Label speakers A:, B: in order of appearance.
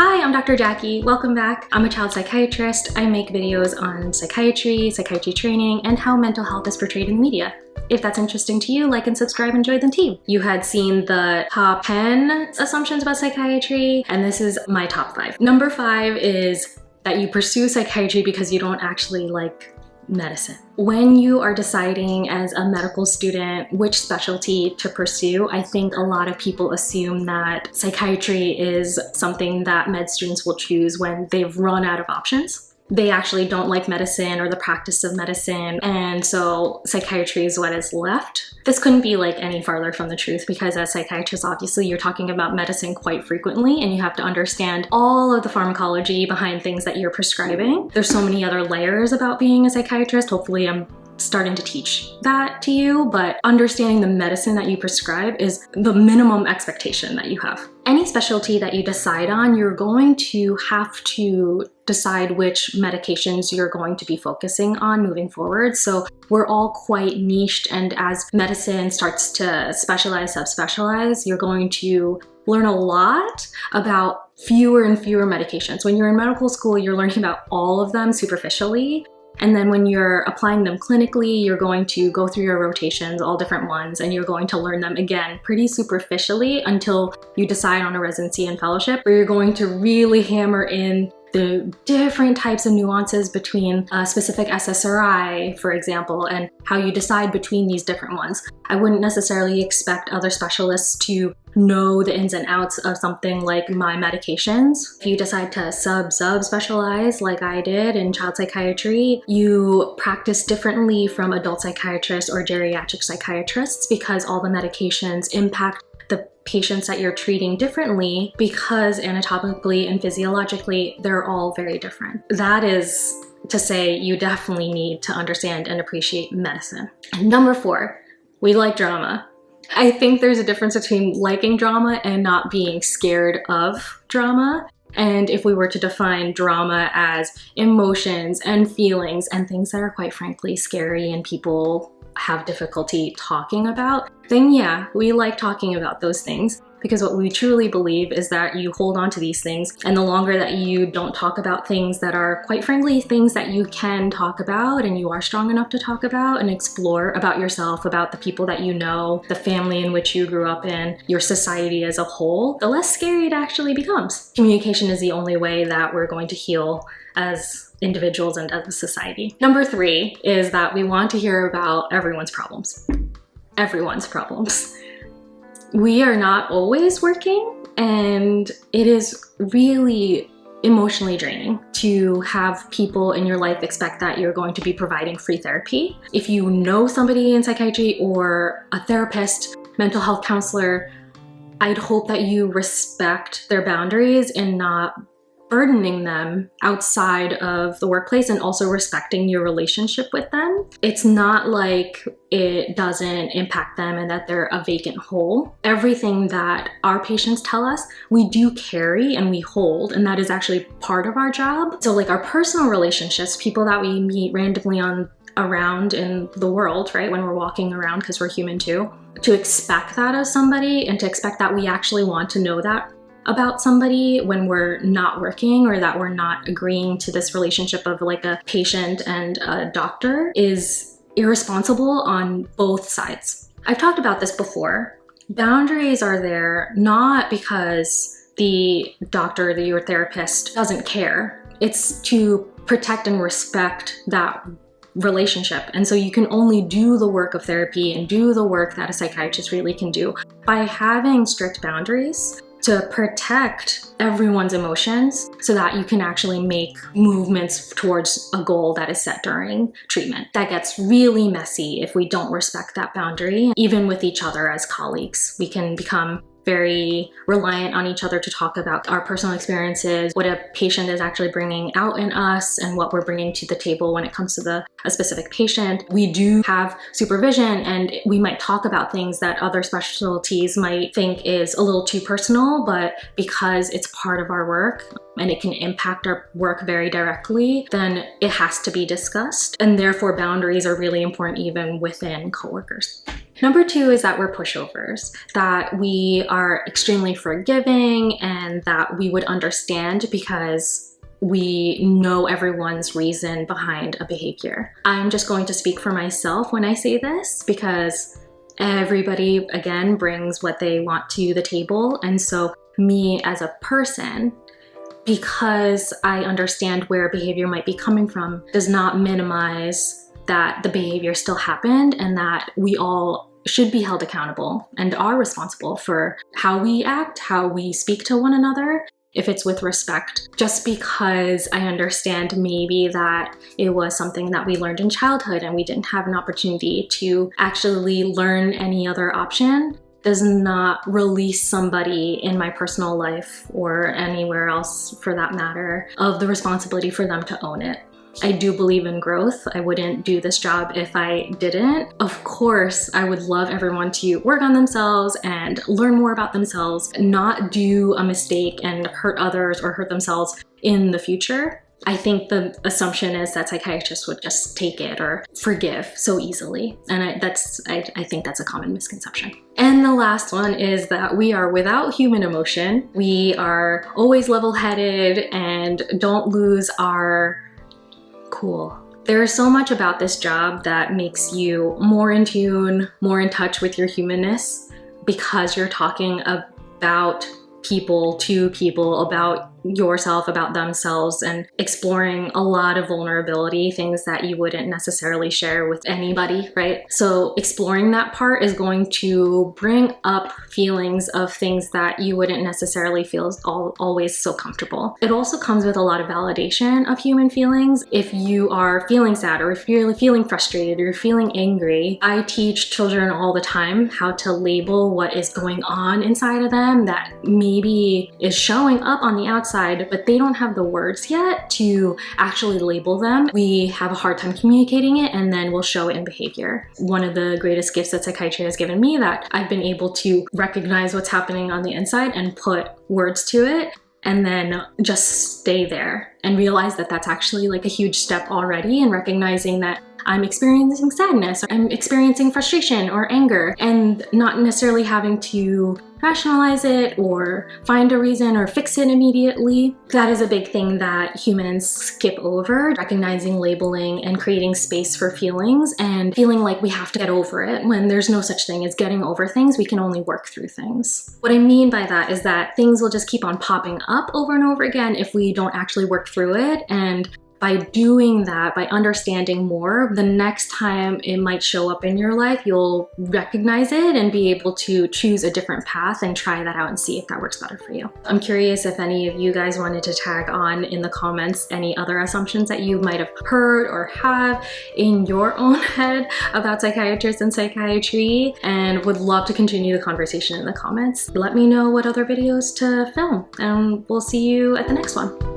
A: Hi, I'm Dr. Jackie. Welcome back. I'm a child psychiatrist. I make videos on psychiatry, psychiatry training, and how mental health is portrayed in the media. If that's interesting to you, like and subscribe and join the team. You had seen the top 10 assumptions about psychiatry, and this is my top 5. Number 5 is that you pursue psychiatry because you don't actually like medicine. When you are deciding as a medical student which specialty to pursue, I think a lot of people assume that psychiatry is something that med students will choose when they've run out of options. They actually don't like medicine or the practice of medicine, and so psychiatry is what is left. This couldn't be like any farther from the truth, because as psychiatrists, obviously you're talking about medicine quite frequently, and you have to understand all of the pharmacology behind things that you're prescribing. There's so many other layers about being a psychiatrist. Hopefully I'm starting to teach that to you, but understanding the medicine that you prescribe is the minimum expectation that you have. Any specialty that you decide on, you're going to have to decide which medications you're going to be focusing on moving forward. So we're all quite niched, and as medicine starts to specialize, subspecialize, you're going to learn a lot about fewer and fewer medications. When you're in medical school, you're learning about all of them superficially. And then when you're applying them clinically, you're going to go through your rotations, all different ones, and you're going to learn them again pretty superficially until you decide on a residency and fellowship, where you're going to really hammer in the different types of nuances between a specific SSRI, for example, and how you decide between these different ones. I wouldn't necessarily expect other specialists to know the ins and outs of something like my medications. If you decide to sub-specialize like I did in child psychiatry, you practice differently from adult psychiatrists or geriatric psychiatrists because all the medications impact the patients that you're treating differently, because anatomically and physiologically, they're all very different. That is to say you definitely need to understand and appreciate medicine. And number 4, we like drama. I think there's a difference between liking drama and not being scared of drama. And if we were to define drama as emotions and feelings and things that are quite frankly scary and people have difficulty talking about, then yeah, we like talking about those things, because what we truly believe is that you hold on to these things, and the longer that you don't talk about things that are quite frankly things that you can talk about and you are strong enough to talk about and explore about yourself, about the people that you know, the family in which you grew up in, your society as a whole, the less scary it actually becomes. Communication is the only way that we're going to heal as individuals and as a society. Number 3 is that we want to hear about everyone's problems. Everyone's problems. We are not always working, and it is really emotionally draining to have people in your life expect that you're going to be providing free therapy. If you know somebody in psychiatry or a therapist, mental health counselor, I'd hope that you respect their boundaries and not burdening them outside of the workplace, and also respecting your relationship with them. It's not like it doesn't impact them and that they're a vacant hole. Everything that our patients tell us, we do carry and we hold, and that is actually part of our job. So like our personal relationships, people that we meet randomly around in the world, right, when we're walking around, because we're human too, to expect that of somebody and to expect that we actually want to know that about somebody when we're not working, or that we're not agreeing to this relationship of like a patient and a doctor, is irresponsible on both sides. I've talked about this before. Boundaries are there not because the doctor, your therapist doesn't care. It's to protect and respect that relationship. And so you can only do the work of therapy and do the work that a psychiatrist really can do by having strict boundaries to protect everyone's emotions, so that you can actually make movements towards a goal that is set during treatment. That gets really messy if we don't respect that boundary. Even with each other as colleagues, we can become very reliant on each other to talk about our personal experiences, what a patient is actually bringing out in us, and what we're bringing to the table when it comes to a specific patient. We do have supervision, and we might talk about things that other specialties might think is a little too personal, but because it's part of our work and it can impact our work very directly, then it has to be discussed. And therefore boundaries are really important even within coworkers. Number 2 is that we're pushovers, that we are extremely forgiving and that we would understand because we know everyone's reason behind a behavior. I'm just going to speak for myself when I say this because everybody, again, brings what they want to the table. And so me as a person, because I understand where behavior might be coming from, does not minimize that the behavior still happened and that we all should be held accountable and are responsible for how we act, how we speak to one another, if it's with respect. Just because I understand maybe that it was something that we learned in childhood and we didn't have an opportunity to actually learn any other option does not release somebody in my personal life or anywhere else for that matter of the responsibility for them to own it. I do believe in growth. I wouldn't do this job if I didn't. Of course, I would love everyone to work on themselves and learn more about themselves, not do a mistake and hurt others or hurt themselves in the future. I think the assumption is that psychiatrists would just take it or forgive so easily. And I think that's a common misconception. And the last one is that we are without human emotion. We are always level-headed and don't lose our cool. There is so much about this job that makes you more in tune, more in touch with your humanness because you're talking about people to people, about yourself, about themselves, and exploring a lot of vulnerability, things that you wouldn't necessarily share with anybody, right? So exploring that part is going to bring up feelings of things that you wouldn't necessarily feel always so comfortable. It also comes with a lot of validation of human feelings. If you are feeling sad or if you're feeling frustrated or you're feeling angry, I teach children all the time how to label what is going on inside of them that maybe is showing up on the outside, but they don't have the words yet to actually label them. We have a hard time communicating it, and then we'll show it in behavior. One of the greatest gifts that psychiatry has given me, that I've been able to recognize what's happening on the inside and put words to it, and then just stay there and realize that that's actually like a huge step already in recognizing that I'm experiencing sadness, or I'm experiencing frustration or anger, and not necessarily having to rationalize it or find a reason or fix it immediately. That is a big thing that humans skip over, recognizing, labeling, and creating space for feelings and feeling like we have to get over it when there's no such thing as getting over things. We can only work through things. What I mean by that is that things will just keep on popping up over and over again if we don't actually work through it. And by doing that, by understanding more, the next time it might show up in your life, you'll recognize it and be able to choose a different path and try that out and see if that works better for you. I'm curious if any of you guys wanted to tag on in the comments any other assumptions that you might have heard or have in your own head about psychiatrists and psychiatry, and would love to continue the conversation in the comments. Let me know what other videos to film, and we'll see you at the next one.